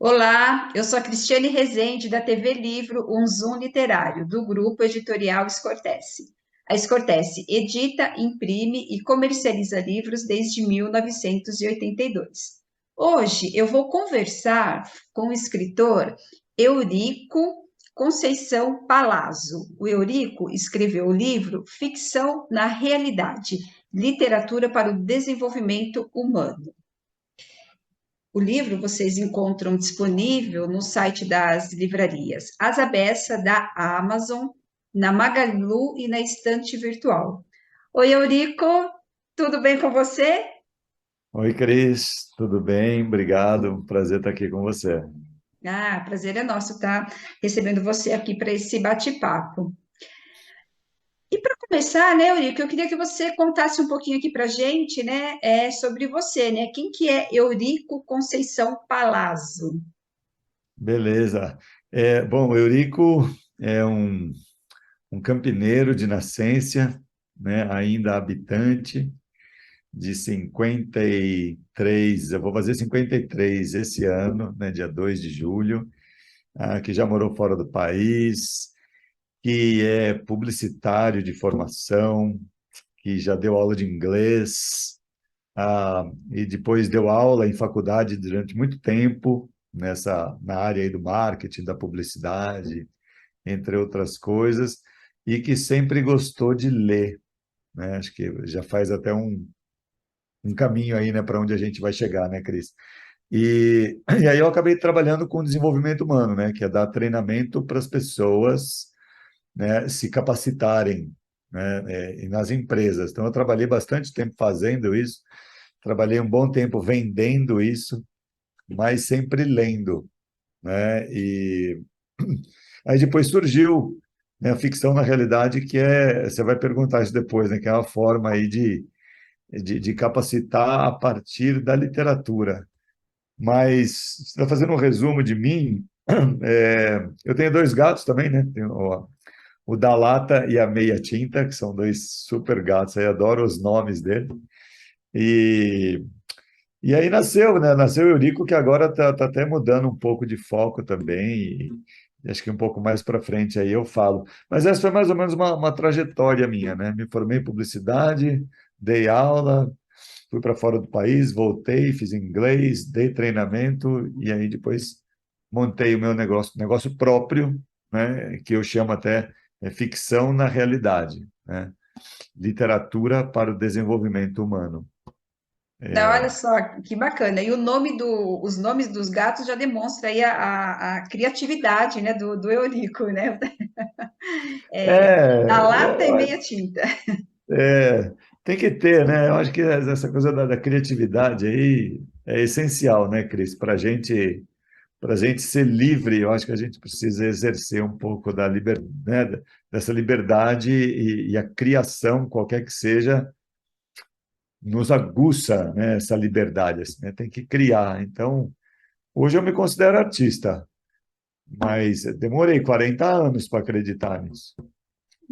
Olá, eu sou a Cristiane Rezende, da TV Livro, um Zoom literário, do grupo editorial Escortece. A Escortece edita, imprime e comercializa livros desde 1982. Hoje eu vou conversar com o escritor Eurico Conceição Palazzo. O Eurico escreveu o livro Ficção na Realidade, Literatura para o Desenvolvimento Humano. O livro vocês encontram disponível no site das livrarias Asa Beça, da Amazon, na Magalu e na Estante Virtual. Oi, Eurico, tudo bem com você? Oi, Cris, tudo bem? Obrigado, prazer estar aqui com você. Ah, prazer é nosso estar recebendo você aqui para esse bate-papo. E para começar, né, Eurico, eu queria que você contasse um pouquinho aqui para a gente, né, sobre você, né? Quem que é Eurico Conceição Palazzo? Beleza. Bom, o Eurico é um campineiro de nascença, né, ainda habitante de 53. Eu vou fazer 53 esse ano, né, dia 2 de julho, que já morou fora do país, que é publicitário de formação, que já deu aula de inglês, e depois deu aula em faculdade durante muito tempo na área aí do marketing, da publicidade, entre outras coisas, e que sempre gostou de ler, né? Acho que já faz até um caminho aí, né, para onde a gente vai chegar, né, Cris? E aí eu acabei trabalhando com desenvolvimento humano, né, que é dar treinamento para as pessoas, né, se capacitarem, né, e nas empresas. Então eu trabalhei bastante tempo fazendo isso. Trabalhei um bom tempo vendendo isso, mas sempre lendo, né? E aí depois surgiu, né, a ficção na realidade, que você vai perguntar isso depois, né? Que é uma forma aí de capacitar a partir da literatura. Mas, você está fazendo um resumo de mim, eu tenho dois gatos também, né? Tenho o Dalata e a Meia Tinta, que são dois super gatos, aí adoro os nomes dele. E E aí nasceu, né? Nasceu o Eurico, que agora tá até mudando um pouco de foco também. E acho que um pouco mais para frente aí eu falo. Mas essa foi mais ou menos uma trajetória minha, né? Me formei em publicidade, dei aula, fui para fora do país, voltei, fiz inglês, dei treinamento e aí depois montei o meu negócio próprio, né? Que eu chamo até ficção na realidade, né? Literatura para o desenvolvimento humano. Não, olha só, que bacana. E os nomes dos gatos já demonstram aí a criatividade, né, do Eurico, né? É, da lata e É, meia tinta. tem que ter, né? Eu acho que essa coisa da criatividade aí é essencial, né, Cris? Para gente ser livre, eu acho que a gente precisa exercer um pouco né, dessa liberdade e a criação, qualquer que seja, nos aguça, né, essa liberdade, assim, né? Tem que criar. Então, hoje eu me considero artista, mas demorei 40 anos para acreditar nisso.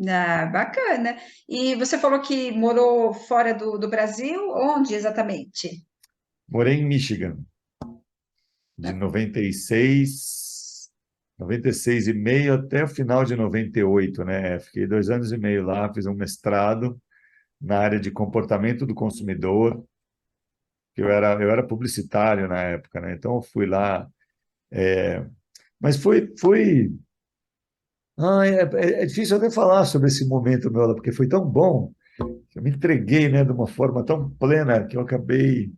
Ah, bacana. E você falou que morou fora do Brasil? Onde exatamente? Morei em Michigan, de 96 e meio até o final de 98, né? Fiquei 2 anos e meio lá, fiz um mestrado na área de comportamento do consumidor, que eu era publicitário na época, né? Então eu fui lá, mas é difícil até falar sobre esse momento meu lá, porque foi tão bom, que eu me entreguei, né, de uma forma tão plena que eu acabei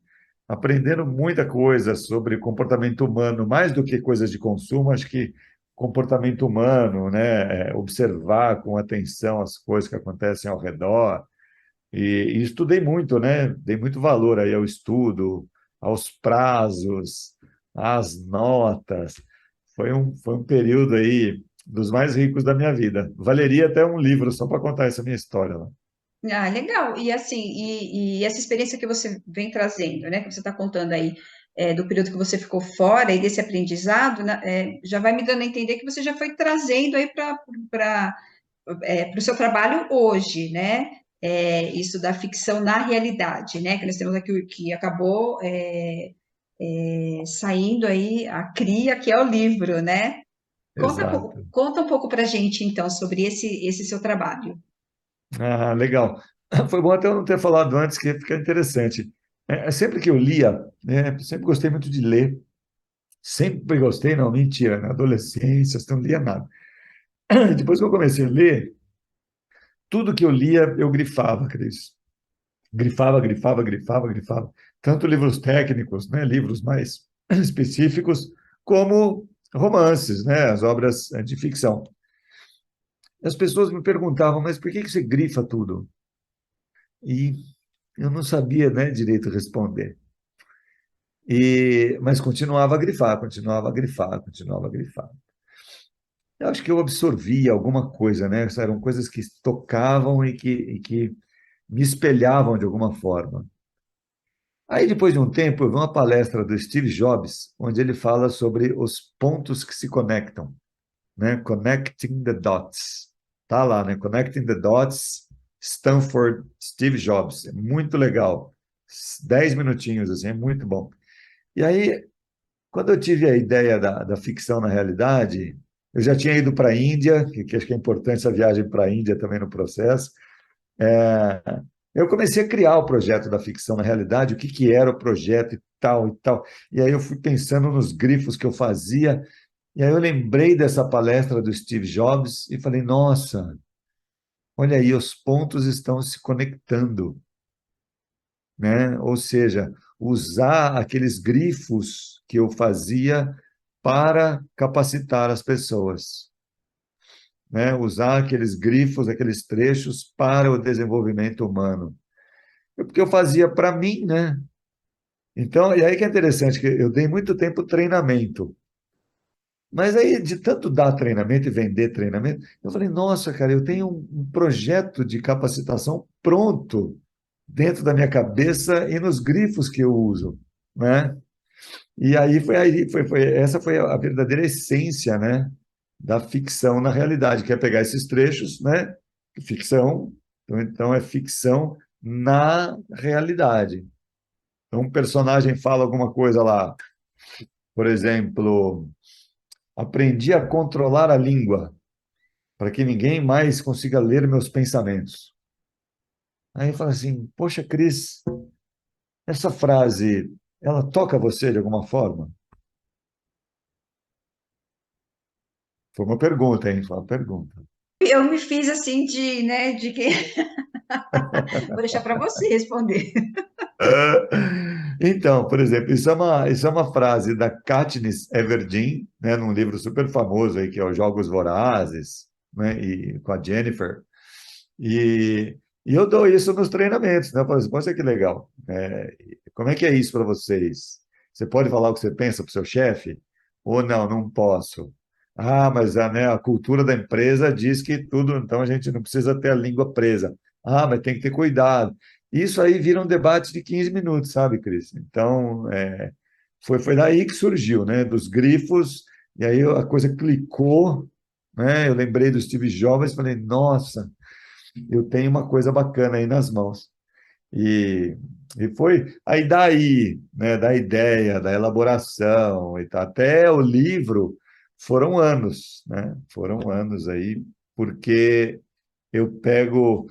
aprendendo muita coisa sobre comportamento humano, mais do que coisas de consumo, acho que comportamento humano, né? Observar com atenção as coisas que acontecem ao redor. E estudei muito, né? Dei muito valor aí ao estudo, aos prazos, às notas. Foi um período aí dos mais ricos da minha vida. Valeria até um livro só para contar essa minha história lá. Ah, legal. E assim, e essa experiência que você vem trazendo, né, que você está contando aí, do período que você ficou fora e desse aprendizado, né, já vai me dando a entender que você já foi trazendo aí para o seu trabalho hoje, né? Isso da ficção na realidade, né? Que nós temos aqui o que acabou saindo aí a cria, que é o livro, né? Exato. Conta um pouco para a gente, então, sobre esse seu trabalho. Ah, legal. Foi bom até eu não ter falado antes, que fica interessante. Sempre que eu lia, né, sempre gostei muito de ler. Sempre gostei, não, mentira, na adolescência, eu não lia nada. Depois que eu comecei a ler, tudo que eu lia, eu grifava, Cris. Grifava, grifava, grifava, grifava. Tanto livros técnicos, né, livros mais específicos, como romances, né, as obras de ficção. As pessoas me perguntavam, mas por que você grifa tudo? E eu não sabia, né, direito responder. Mas continuava a grifar, continuava a grifar, continuava a grifar. Eu acho que eu absorvia alguma coisa, né? Eram coisas que tocavam e que me espelhavam de alguma forma. Aí, depois de um tempo, eu vi uma palestra do Steve Jobs, onde ele fala sobre os pontos que se conectam, né? Connecting the dots. Tá lá, né? Connecting the dots, Stanford, Steve Jobs. É muito legal. 10 minutinhos, assim, é muito bom. E aí, quando eu tive a ideia da ficção na realidade, eu já tinha ido para a Índia, que acho que é importante essa viagem para a Índia também no processo. É, eu comecei a criar o projeto da ficção na realidade, o que, que era o projeto e tal e tal. E aí eu fui pensando nos grifos que eu fazia, e aí eu lembrei dessa palestra do Steve Jobs e falei, nossa, olha aí, os pontos estão se conectando, né? Ou seja, usar aqueles grifos que eu fazia para capacitar as pessoas, né? Usar aqueles grifos, aqueles trechos para o desenvolvimento humano. Porque eu fazia para mim, né? Então, e aí que é interessante, que eu dei muito tempo treinamento. Mas aí, de tanto dar treinamento e vender treinamento, eu falei, nossa, cara, eu tenho um projeto de capacitação pronto dentro da minha cabeça e nos grifos que eu uso, né? E essa foi a verdadeira essência, né, da ficção na realidade, que é pegar esses trechos, né, ficção, então é ficção na realidade. Então, um personagem fala alguma coisa lá, por exemplo, aprendi a controlar a língua para que ninguém mais consiga ler meus pensamentos. Aí fala assim, poxa, Cris, essa frase, ela toca você de alguma forma? Foi uma pergunta, hein? Foi uma pergunta. Eu me fiz assim né, de que vou deixar para você responder. Então, por exemplo, isso é uma frase da Katniss Everdeen, né, num livro super famoso aí, que é Os Jogos Vorazes, né, e com a Jennifer. E eu dou isso nos treinamentos, né? Eu falo assim, poxa, que legal. Como é que é isso para vocês? Você pode falar o que você pensa para o seu chefe? Ou não, não posso. Ah, mas a cultura da empresa diz que tudo, então a gente não precisa ter a língua presa. Ah, mas tem que ter cuidado. Isso aí vira um debate de 15 minutos, sabe, Cris? Então, foi daí que surgiu, né? Dos grifos, e aí a coisa clicou, né? Eu lembrei do Steve Jobs e falei, nossa, eu tenho uma coisa bacana aí nas mãos. E, e foi aí daí, né, da ideia, da elaboração, e tá, até o livro foram anos, né? Foram anos aí, porque eu pego.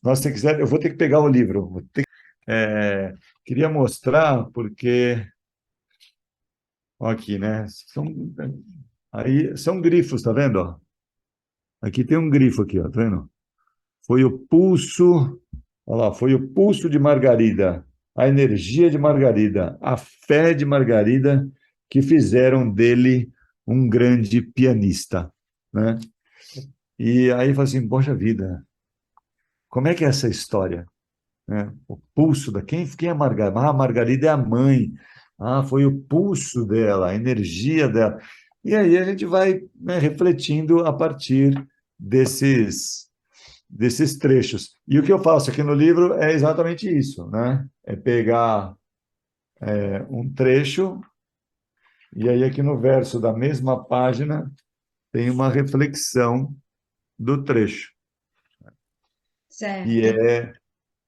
Nossa, se quiser, eu vou ter que pegar o livro. É, queria mostrar, porque, ó, aqui, né? Aí são grifos, tá vendo? Ó? Aqui tem um grifo aqui, ó, tá vendo? Foi o pulso, olha lá, foi o pulso de Margarida, a energia de Margarida, a fé de Margarida que fizeram dele um grande pianista, né? E aí fala assim, poxa vida, como é que é essa história? Né? O pulso da quem é Margarida? Ah, a Margarida é a mãe. Ah, foi o pulso dela, a energia dela. E aí a gente vai, né, refletindo a partir desses trechos. E o que eu faço aqui no livro é exatamente isso, né? É pegar um trecho e aí aqui no verso da mesma página tem uma reflexão do trecho. E Certo. é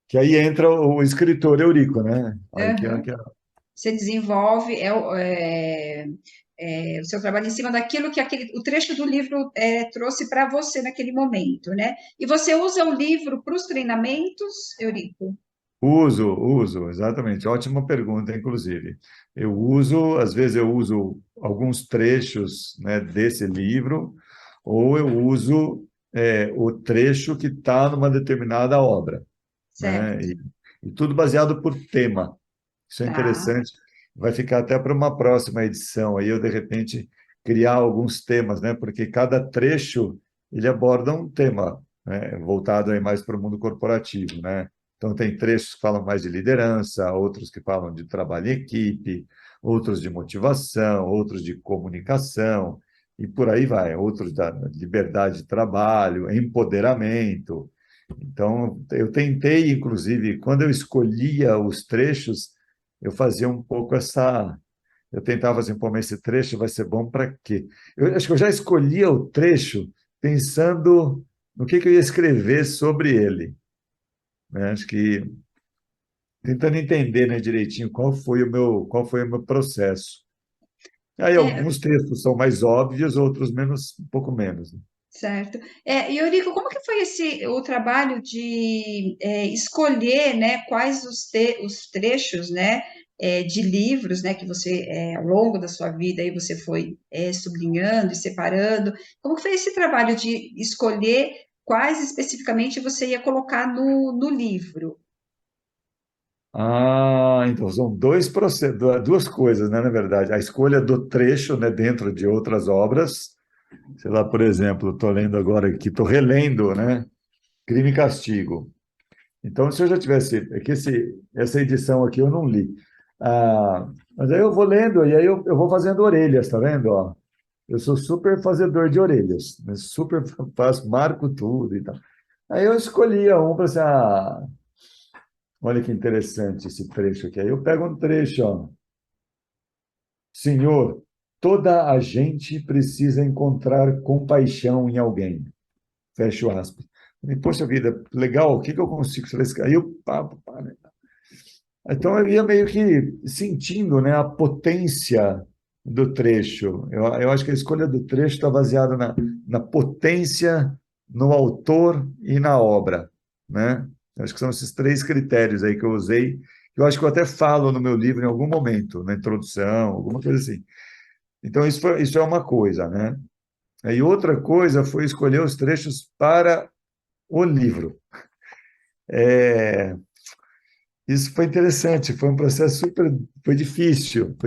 que aí entra o escritor Eurico, né? Aí que, Aham. você desenvolve o seu trabalho em cima daquilo que o trecho do livro trouxe para você naquele momento, né? E você usa o livro para os treinamentos, Eurico? Uso, exatamente. Ótima pergunta, inclusive. Eu uso, às vezes eu uso alguns trechos, né, desse livro, ou eu uso o trecho que está numa determinada obra, né? Certo, E tudo baseado por tema. Isso é tá, interessante. Vai ficar até para uma próxima edição. Aí eu, de repente, criar alguns temas, né? Porque cada trecho ele aborda um tema, né? Voltado aí mais para o mundo corporativo, né? Então, tem trechos que falam mais de liderança, outros que falam de trabalho em equipe, outros de motivação, outros de comunicação, e por aí vai. Outros da liberdade de trabalho, empoderamento. Então, eu tentei, inclusive, quando eu escolhia os trechos, eu fazia um pouco essa. Eu tentava assim, pô, mas esse trecho vai ser bom para quê? Eu acho que eu já escolhia o trecho pensando no que eu ia escrever sobre ele, né? Acho que tentando entender, né, direitinho qual foi o meu processo. Aí é, alguns textos são mais óbvios, outros menos, um pouco menos, né? certo. E Eurico, como que foi o trabalho de escolher, né, quais os trechos, né, de livros, né, que você, ao longo da sua vida, aí você foi sublinhando e separando? Como que foi esse trabalho de escolher quais especificamente você ia colocar no livro? Ah, então são dois processos, duas coisas, né, na verdade. A escolha do trecho, né, dentro de outras obras. Sei lá, por exemplo, estou lendo agora aqui, estou relendo, né, Crime e Castigo. Então, se eu já tivesse, é que essa edição aqui eu não li. Mas aí eu vou lendo e aí eu vou fazendo orelhas, tá vendo? Ó, eu sou super fazedor de orelhas, né? Super faço, marco tudo e tal. Aí eu escolhia um para assim, olha que interessante esse trecho aqui. Aí eu pego um trecho, ó. Senhor, toda a gente precisa encontrar compaixão em alguém. Fecho aspas. Falei, poxa vida, legal, o que eu consigo fazer esse cara? Aí eu, pá, né? Então eu ia meio que sentindo, né, a potência do trecho. Eu acho que a escolha do trecho está baseada na potência, no autor e na obra, né? Eu acho que são esses três critérios aí que eu usei. Eu acho que eu até falo no meu livro em algum momento, na introdução, alguma coisa assim. Então isso é uma coisa, né? Aí outra coisa foi escolher os trechos para o livro. É, isso foi interessante, foi um processo super, foi difícil,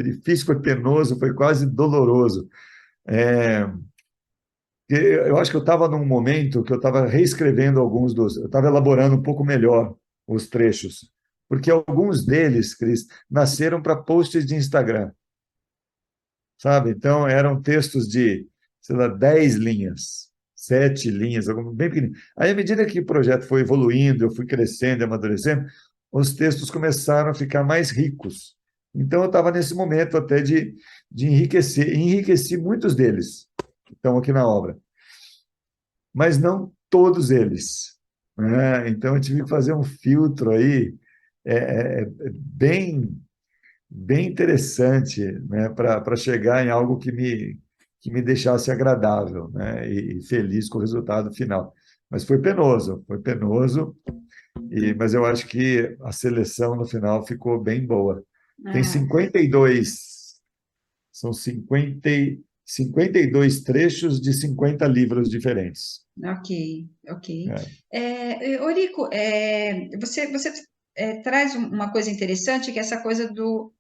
foi penoso, foi quase doloroso. É, eu acho que eu estava num momento que eu estava reescrevendo eu estava elaborando um pouco melhor os trechos, porque alguns deles, Cris, nasceram para posts de Instagram, sabe? Então eram textos de, sei lá, 10 linhas, 7 linhas, bem pequenininho. Aí, à medida que o projeto foi evoluindo, eu fui crescendo, amadurecendo, os textos começaram a ficar mais ricos. Então, eu estava nesse momento até de enriquecer, e enriqueci muitos deles que estão aqui na obra, mas não todos eles, né? Então, eu tive que fazer um filtro aí bem bem interessante, né, para chegar em algo que me deixasse agradável, né, e feliz com o resultado final. Mas foi penoso, mas eu acho que a seleção no final ficou bem boa. Tem Ah, 52, são 52 trechos de 50 livros diferentes. ok, ok. É. Eurico, você traz uma coisa interessante, que é essa coisa do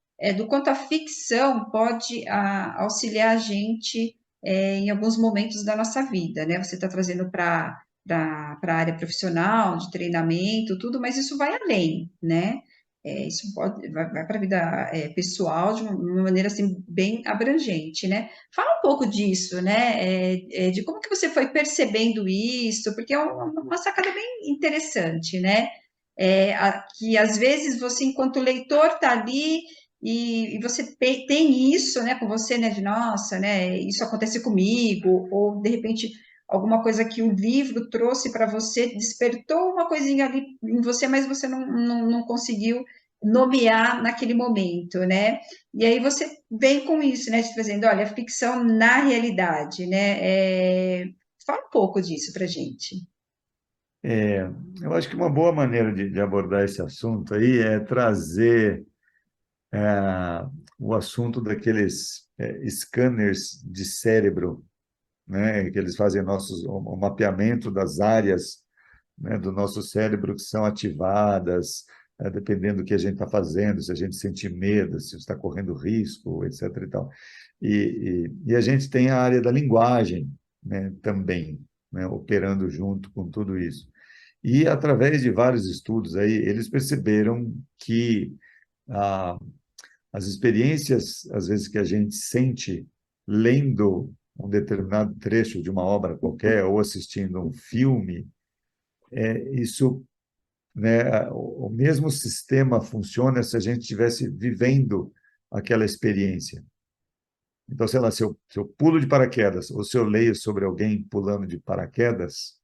quanto a ficção pode auxiliar a gente em alguns momentos da nossa vida, né? Você está trazendo para a área profissional, de treinamento, tudo, mas isso vai além, né? Isso vai para a vida pessoal de uma maneira assim bem abrangente, né? Fala um pouco disso, né? De como que você foi percebendo isso, porque é uma sacada bem interessante, né? Que às vezes você, enquanto leitor, está ali e você tem isso, né, com você, né? De nossa, né? Isso acontece comigo, ou de repente alguma coisa que o livro trouxe para você, despertou uma coisinha ali em você, mas você não conseguiu. nomear naquele momento, né? E aí você vem com isso, né? Trazendo, olha, ficção na realidade, né? Fala um pouco disso para gente. É, eu acho que uma boa maneira de abordar esse assunto aí é trazer o assunto daqueles scanners de cérebro, né, que eles fazem o mapeamento das áreas, né, do nosso cérebro que são ativadas, dependendo do que a gente está fazendo, se a gente sente medo, se está correndo risco, etc. e tal. E a gente tem a área da linguagem, né, também, né, operando junto com tudo isso. E através de vários estudos aí, eles perceberam que ah, as experiências, às vezes, que a gente sente lendo um determinado trecho de uma obra qualquer ou assistindo um filme, isso, né, o mesmo sistema funciona se a gente estivesse vivendo aquela experiência. Então, sei lá, se eu pulo de paraquedas ou se eu leio sobre alguém pulando de paraquedas,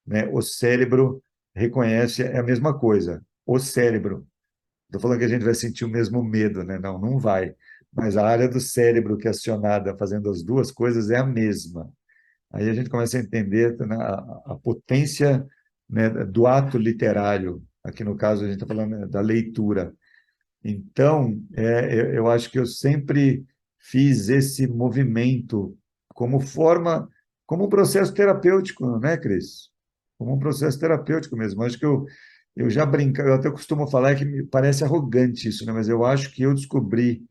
né, o cérebro reconhece a mesma coisa. O cérebro. Estou falando que a gente vai sentir o mesmo medo, né? Não, não vai. Mas a área do cérebro que é acionada fazendo as duas coisas é a mesma. Aí a gente começa a entender, né, a potência, né, do ato literário. Aqui no caso a gente está falando, né, da leitura. Então, eu acho que eu sempre fiz esse movimento como forma, como um processo terapêutico, né, Cris? Como um processo terapêutico mesmo. Acho que eu já brinco, eu até costumo falar que me parece arrogante isso, né? Mas eu acho que eu descobri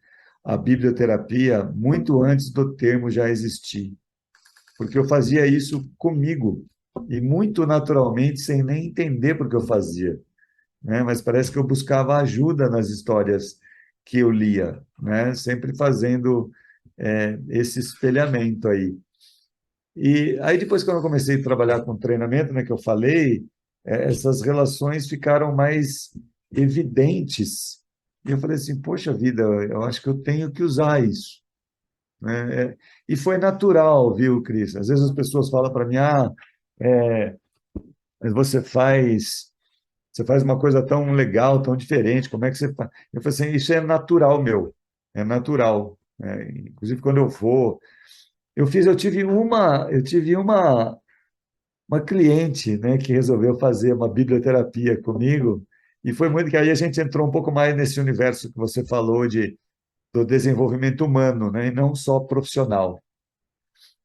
a biblioterapia muito antes do termo já existir, porque eu fazia isso comigo e muito naturalmente, sem nem entender por que eu fazia, né? Mas parece que eu buscava ajuda nas histórias que eu lia, né? Sempre fazendo esse espelhamento aí. E aí depois, quando eu comecei a trabalhar com treinamento, né, que eu falei, essas relações ficaram mais evidentes. E eu falei assim, poxa vida, eu acho que eu tenho que usar isso, né? E foi natural, viu, Cris? Às vezes as pessoas falam para mim, mas você faz uma coisa tão legal, tão diferente, como é que você faz? Eu falei assim, isso é natural meu, é natural, né? Inclusive, quando eu vou, eu tive uma cliente, né, que resolveu fazer uma biblioterapia comigo, e foi muito que aí a gente entrou um pouco mais nesse universo que você falou do desenvolvimento humano, né, e não só profissional.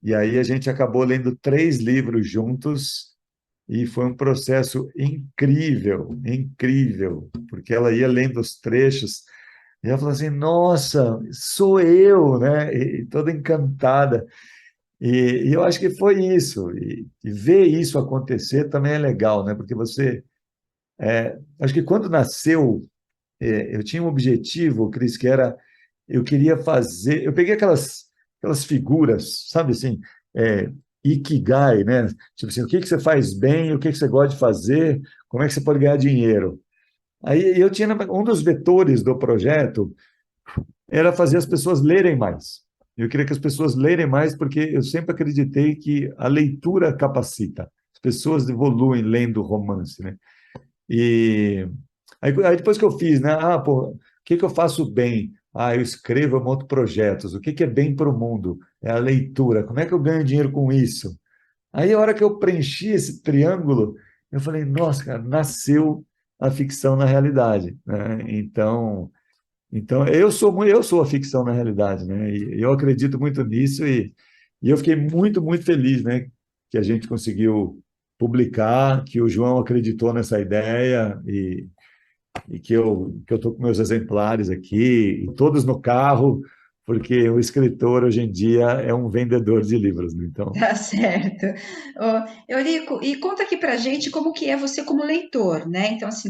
E aí a gente acabou lendo 3 livros juntos, e foi um processo incrível, incrível, porque ela ia lendo os trechos e ela falou assim: Nossa, sou eu, né? E toda encantada. E eu acho que foi isso. E ver isso acontecer também é legal, né? Porque acho que quando nasceu, eu tinha um objetivo, Cris, que era, eu queria fazer, eu peguei aquelas figuras, sabe assim, é, Ikigai, né? Tipo assim, o que que você faz bem, o que que você gosta de fazer, como é que você pode ganhar dinheiro. Aí eu tinha um dos vetores do projeto era fazer as pessoas lerem mais. Eu queria que as pessoas lerem mais porque eu sempre acreditei que a leitura capacita. As pessoas evoluem lendo romance, né? E aí depois que eu fiz, né? Pô, o que que eu faço bem? Eu escrevo, eu monto projetos. O que que é bem para o mundo? É a leitura. Como é que eu ganho dinheiro com isso? Aí, a hora que eu preenchi esse triângulo, eu falei, nossa, cara, nasceu a ficção na realidade, né? Então eu sou a ficção na realidade, né? E eu acredito muito nisso e eu fiquei muito, muito feliz, né? Que a gente conseguiu publicar, que o João acreditou nessa ideia e que eu estou com meus exemplares aqui, e todos no carro, porque o escritor hoje em dia é um vendedor de livros, né? Então, Tá certo. Ô, Eurico, e conta aqui pra gente como que é você como leitor, né? Então, assim,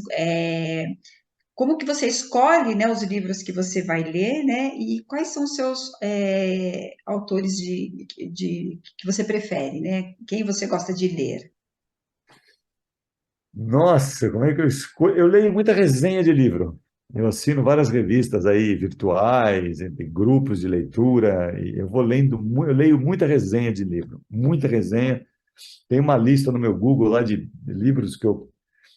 como que você escolhe, né, os livros que você vai ler, né? E quais são os seus autores que você prefere, né? Quem você gosta de ler? nossa, como é que eu escolho? Eu leio muita resenha de livro. Eu assino várias revistas aí virtuais, entre grupos de leitura, e eu vou lendo, eu leio muita resenha de livro, muita resenha. Tem uma lista no meu Google lá de livros que eu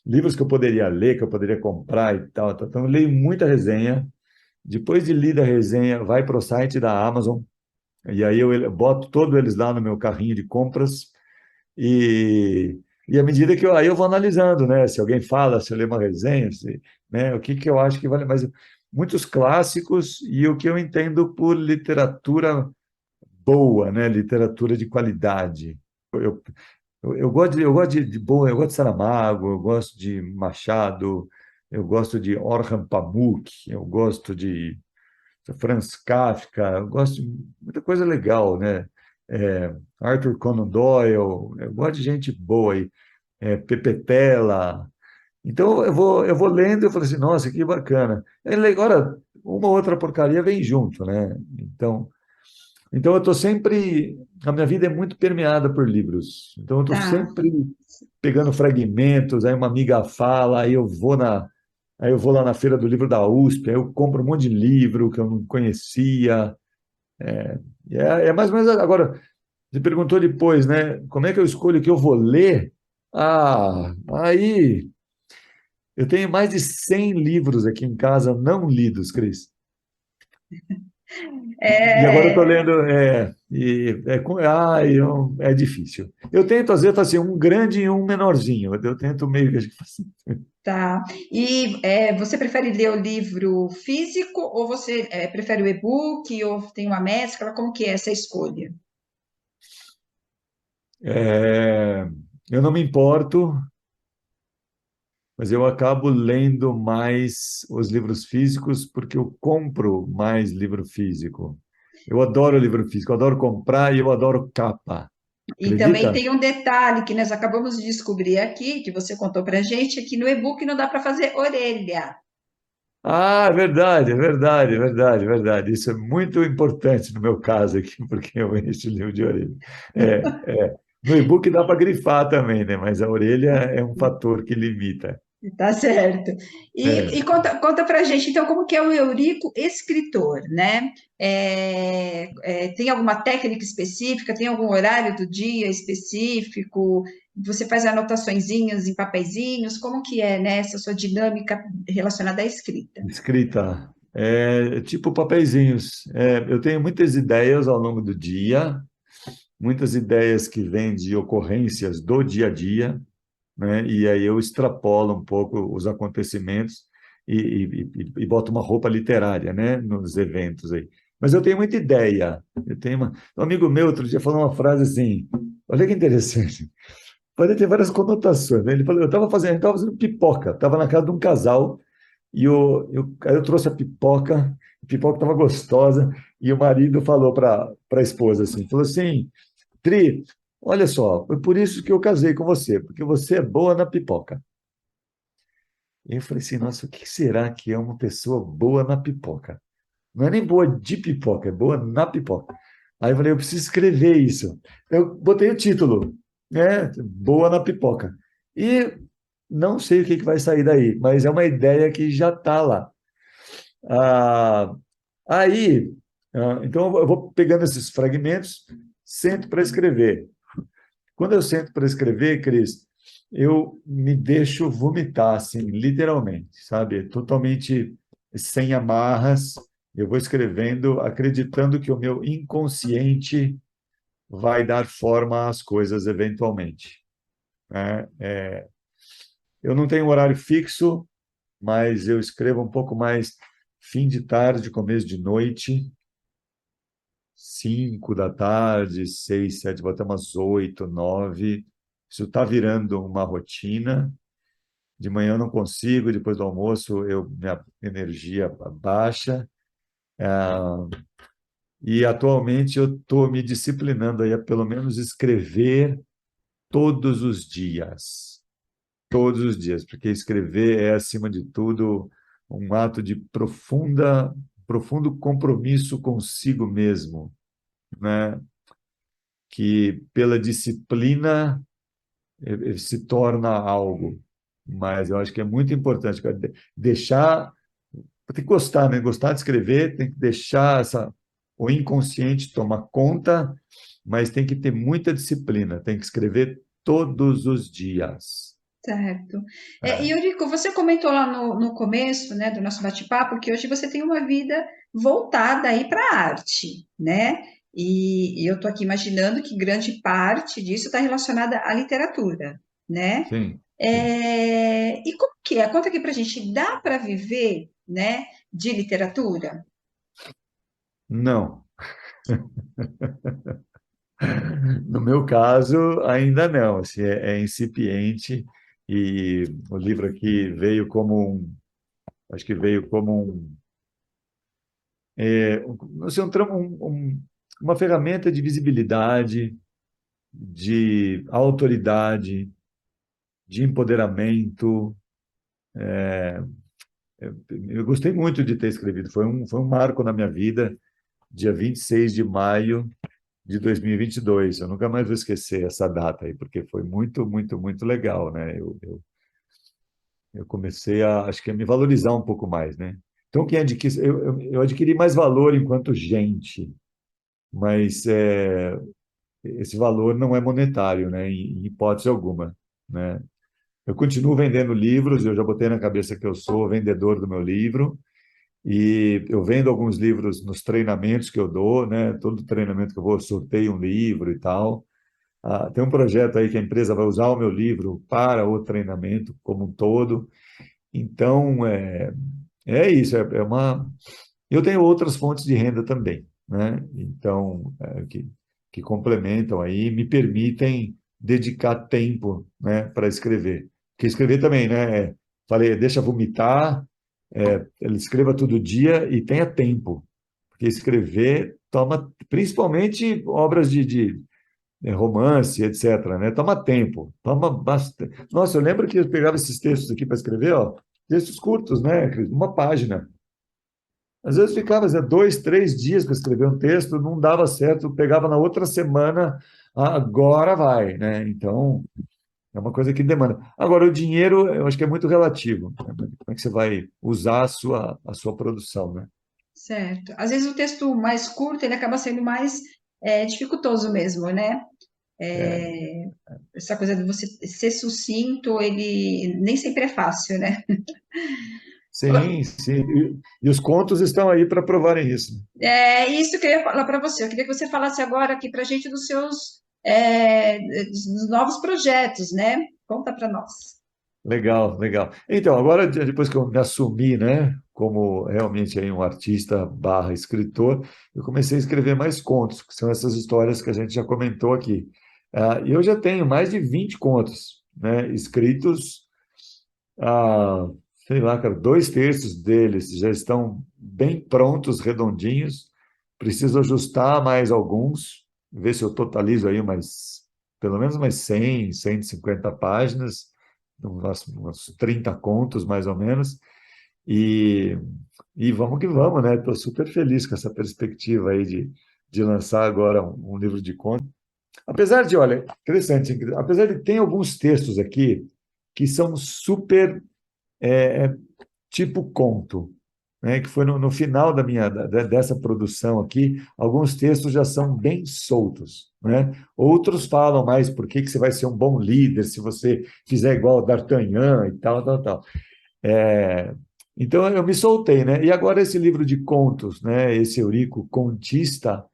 livros que eu poderia ler, que eu poderia comprar e tal, tal. Então, eu leio muita resenha. Depois de lida a resenha, vai para o site da Amazon, e aí eu boto todos eles lá no meu carrinho de compras, e, e à medida que aí eu vou analisando, né? Se alguém fala, se eu ler uma resenha, né? O que que eu acho que vale mais. Muitos clássicos e o que eu entendo por literatura boa, né? Literatura de qualidade. Eu, eu gosto de boa, eu gosto de Saramago, eu gosto de Machado, eu gosto de Orhan Pamuk, eu gosto de Franz Kafka, eu gosto de muita coisa legal, né? Arthur Conan Doyle, eu gosto de gente boa aí, Pepe Tela. Então eu vou lendo e eu falo assim, nossa, que bacana. Agora, uma outra porcaria vem junto, né? Então eu estou sempre, a minha vida é muito permeada por livros. Então eu estou Tá. sempre pegando fragmentos, aí uma amiga fala, aí eu vou lá na feira do livro da USP, aí eu compro um monte de livro que eu não conhecia. É mais ou menos agora. Você perguntou depois, né? Como é que eu escolho o que eu vou ler? Aí eu tenho mais de 100 livros aqui em casa não lidos, Cris. E agora eu estou É, lendo, é difícil. Eu tento, às vezes, fazer um grande e um menorzinho. Eu tento meio que assim. tá. E você prefere ler o livro físico ou você prefere o e-book ou tem uma mescla? Como que é essa escolha? É, eu não me importo, mas eu acabo lendo mais os livros físicos porque eu compro mais livro físico. Eu adoro livro físico, eu adoro comprar e eu adoro capa. E também Acredita? tem um detalhe que nós acabamos de descobrir aqui, que você contou para gente, é que no e-book não dá para fazer orelha. Ah, é verdade, é verdade, é verdade, é verdade. Isso é muito importante no meu caso aqui, porque eu encho o livro de orelha. No e-book dá para grifar também, né? Mas a orelha é um fator que limita. Tá certo. E É. conta para gente, então, como que é o Eurico escritor, né? Tem alguma técnica específica? Tem algum horário do dia específico? Você faz anotaçõezinhas em papeizinhos? Como que é, né, essa sua dinâmica relacionada à escrita? Escrita, tipo papeizinhos. Eu tenho muitas ideias ao longo do dia, muitas ideias que vêm de ocorrências do dia a dia, né? E aí eu extrapolo um pouco os acontecimentos e boto uma roupa literária, né? Nos eventos aí. Mas eu tenho muita ideia. Um amigo meu outro dia falou uma frase assim, olha que interessante, pode ter várias conotações, né? Ele falou, a gente estava fazendo pipoca, estava na casa de um casal, aí eu trouxe a pipoca estava gostosa, e o marido falou para a esposa assim, falou assim, Tri, olha só, foi por isso que eu casei com você, porque você é boa na pipoca. E eu falei assim, nossa, o que será que é uma pessoa boa na pipoca? Não é nem boa de pipoca, é boa na pipoca. Aí eu falei, eu preciso escrever isso. Eu botei o título, né? Boa na pipoca. E não sei o que vai sair daí, mas é uma ideia que já está lá. Ah, aí, então eu vou pegando esses fragmentos, sento para escrever. Quando eu sento para escrever, Cris, eu me deixo vomitar, assim, literalmente, sabe? Totalmente sem amarras. Eu vou escrevendo, acreditando que o meu inconsciente vai dar forma às coisas eventualmente, né? Eu não tenho um horário fixo, mas eu escrevo um pouco mais fim de tarde, começo de noite, 5 da tarde, 6, 7, vou até umas 8, 9. Isso está virando uma rotina. De manhã eu não consigo, depois do almoço minha energia baixa. E atualmente eu estou me disciplinando aí a pelo menos escrever todos os dias. Todos os dias, porque escrever é, acima de tudo, um ato de profundo compromisso consigo mesmo, né? Que pela disciplina se torna algo. Mas eu acho que é muito importante, cara, deixar, tem que gostar, né? Gostar de escrever, tem que deixar o inconsciente tomar conta, mas tem que ter muita disciplina, tem que escrever todos os dias. Certo. E É, Eurico, você comentou lá no começo, né, do nosso bate-papo que hoje você tem uma vida voltada aí para a arte, né? E eu estou aqui imaginando que grande parte disso está relacionada à literatura, né? sim, sim. E como que é? Conta aqui para a gente, dá para viver, né, de literatura? Não. No meu caso, ainda não. Assim, é incipiente e o livro aqui veio como acho que veio como não sei, uma ferramenta de visibilidade, de autoridade, de empoderamento. Eu gostei muito de ter escrevido. Foi um marco na minha vida, dia 26 de maio de 2022. Eu nunca mais vou esquecer essa data aí, porque foi muito, muito, muito legal, né? Eu comecei acho que a me valorizar um pouco mais, né? Então, eu adquiri mais valor enquanto gente, mas esse valor não é monetário, né? Em hipótese alguma, né? Eu continuo vendendo livros, eu já botei na cabeça que eu sou vendedor do meu livro, e eu vendo alguns livros nos treinamentos que eu dou, né? Todo treinamento que eu vou, eu sorteio um livro e tal. Tem um projeto aí que a empresa vai usar o meu livro para o treinamento como um todo. Então, é isso, é uma. Eu tenho outras fontes de renda também, né? Então, que complementam aí, me permitem dedicar tempo, né, para escrever. Porque escrever também, né? Falei, deixa vomitar, ele escreva todo dia e tenha tempo. Porque escrever toma, principalmente obras de romance, etc., né? Toma tempo, toma bastante. Nossa, eu lembro que eu pegava esses textos aqui para escrever, ó, textos curtos, né, Cris? Uma página. Às vezes ficava 2, 3 dias para escrever um texto, não dava certo, eu pegava na outra semana, agora vai, né? Então, é uma coisa que demanda. Agora, o dinheiro, eu acho que é muito relativo, né? Como é que você vai usar a sua produção, né? Certo. Às vezes o texto mais curto, ele acaba sendo mais dificultoso mesmo, né? É, Essa coisa de você ser sucinto, ele nem sempre é fácil, né? sim, sim. E os contos estão aí para provarem isso. É isso que eu ia falar para você. Eu queria que você falasse agora aqui para a gente dos seus dos novos projetos, né? Conta para nós. Legal, legal. Então, agora, depois que eu me assumi, né, como realmente aí um artista barra escritor, eu comecei a escrever mais contos, que são essas histórias que a gente já comentou aqui. E eu já tenho mais de 20 contos, né, escritos, ah, sei lá, cara, 2 terços deles já estão bem prontos, redondinhos. Preciso ajustar mais alguns, ver se eu totalizo aí pelo menos mais 100, 150 páginas, uns 30 contos mais ou menos. E, e vamos que vamos, né? Estou super feliz com essa perspectiva aí de lançar agora um livro de contos. Apesar de, olha, interessante, apesar de tem alguns textos aqui que são super tipo conto, né? Que foi no final dessa produção aqui, alguns textos já são bem soltos, né? Outros falam mais por que você vai ser um bom líder se você fizer igual o D'Artagnan e tal, tal, tal. É, então eu me soltei, né? E agora esse livro de contos, né? Esse Eurico contista,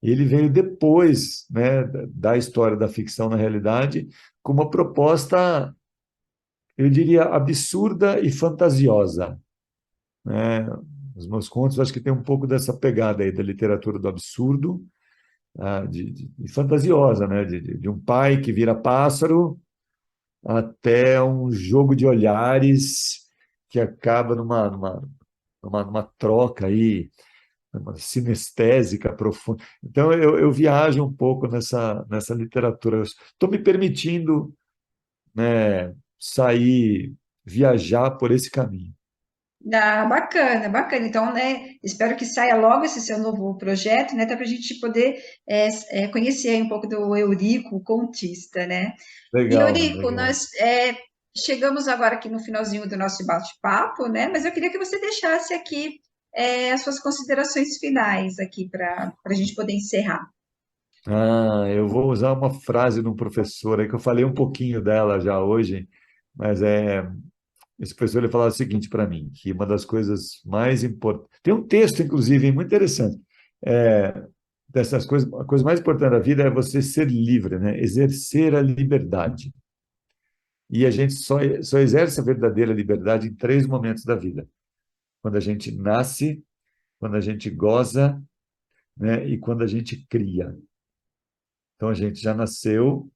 ele veio depois, né, da história da ficção na realidade, com uma proposta, eu diria, absurda e fantasiosa, né? Os meus contos, acho que tem um pouco dessa pegada aí da literatura do absurdo, de fantasiosa, né? De um pai que vira pássaro até um jogo de olhares que acaba numa troca aí, uma sinestésica profunda. Então, eu viajo um pouco nessa literatura. Estou me permitindo, né, sair, viajar por esse caminho. Ah, bacana, bacana. Então, né, espero que saia logo esse seu novo projeto, né, até para a gente poder conhecer aí um pouco do Eurico, o contista, né? E Legal, Eurico, legal. nós chegamos agora aqui no finalzinho do nosso bate-papo, né? Mas eu queria que você deixasse aqui as suas considerações finais aqui para a gente poder encerrar. Eu vou usar uma frase de um professor aí que eu falei um pouquinho dela já hoje, mas esse professor ele falava o seguinte para mim, que uma das coisas mais importantes... Tem um texto, inclusive, muito interessante. Dessas coisas, a coisa mais importante da vida é você ser livre, né? Exercer a liberdade. E a gente só exerce a verdadeira liberdade em três momentos da vida: quando a gente nasce, quando a gente goza, né? E quando a gente cria. Então a gente já nasceu,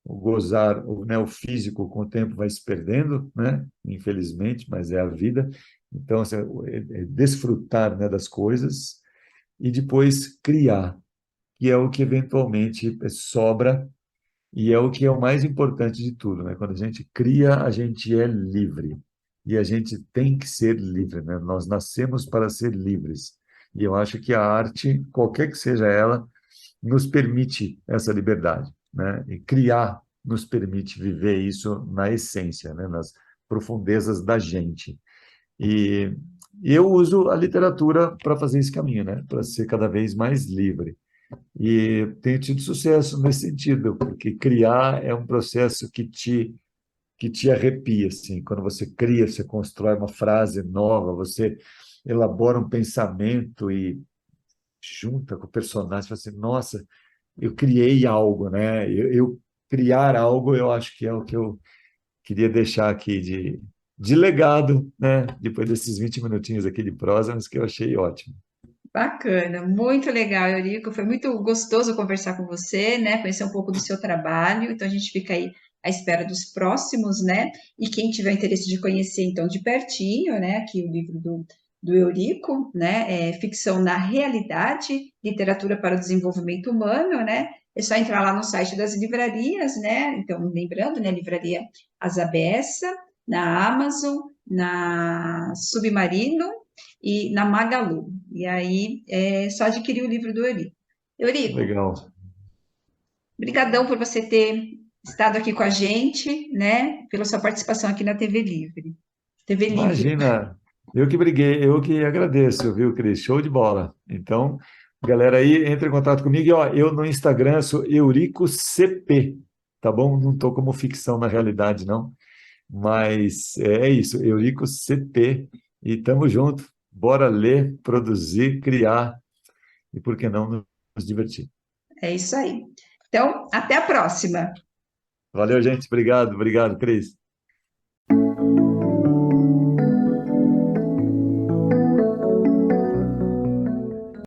o gozar, né? O físico com o tempo vai se perdendo, né? Infelizmente, mas é a vida. Então assim, desfrutar, né, das coisas e depois criar, que é o que eventualmente sobra. E é o que é o mais importante de tudo, né? Quando a gente cria, a gente é livre. E a gente tem que ser livre, né? Nós nascemos para ser livres. E eu acho que a arte, qualquer que seja ela, nos permite essa liberdade, né? E criar nos permite viver isso na essência, né? Nas profundezas da gente. E eu uso a literatura para fazer esse caminho, né? Para ser cada vez mais livre. E tenho tido sucesso nesse sentido, porque criar é um processo que te arrepia, assim. Quando você cria, você constrói uma frase nova, você elabora um pensamento e junta com o personagem, você fala assim, nossa, eu criei algo, né? Eu criar algo, eu acho que é o que eu queria deixar aqui de legado, né? Depois desses 20 minutinhos aqui de prosa, mas que eu achei ótimo. Bacana, muito legal, Eurico. Foi muito gostoso conversar com você, né? Conhecer um pouco do seu trabalho. Então a gente fica aí à espera dos próximos, né? E quem tiver interesse de conhecer, então, de pertinho, né? Aqui o livro do Eurico, né? É Ficção na Realidade, Literatura para o Desenvolvimento Humano, né? É só entrar lá no site das livrarias, né? Então, lembrando, né? Livraria Asa Bessa, na Amazon, na Submarino e na Magalu. E aí é só adquirir o livro do Eurico. Eurico, Legal. brigadão por você ter estado aqui com a gente, né? Pela sua participação aqui na TV Livre. TV Livro. Imagina, eu que briguei, eu que agradeço, viu, Cris? Show de bola. Então, galera aí, entre em contato comigo. E, ó, eu no Instagram sou EuricoCP, tá bom? Não estou como ficção na realidade, não. Mas é isso, EuricoCP. E tamo junto. Bora ler, produzir, criar e, por que não, nos divertir. É isso aí. Então, até a próxima. Valeu, gente. Obrigado, obrigado, Cris.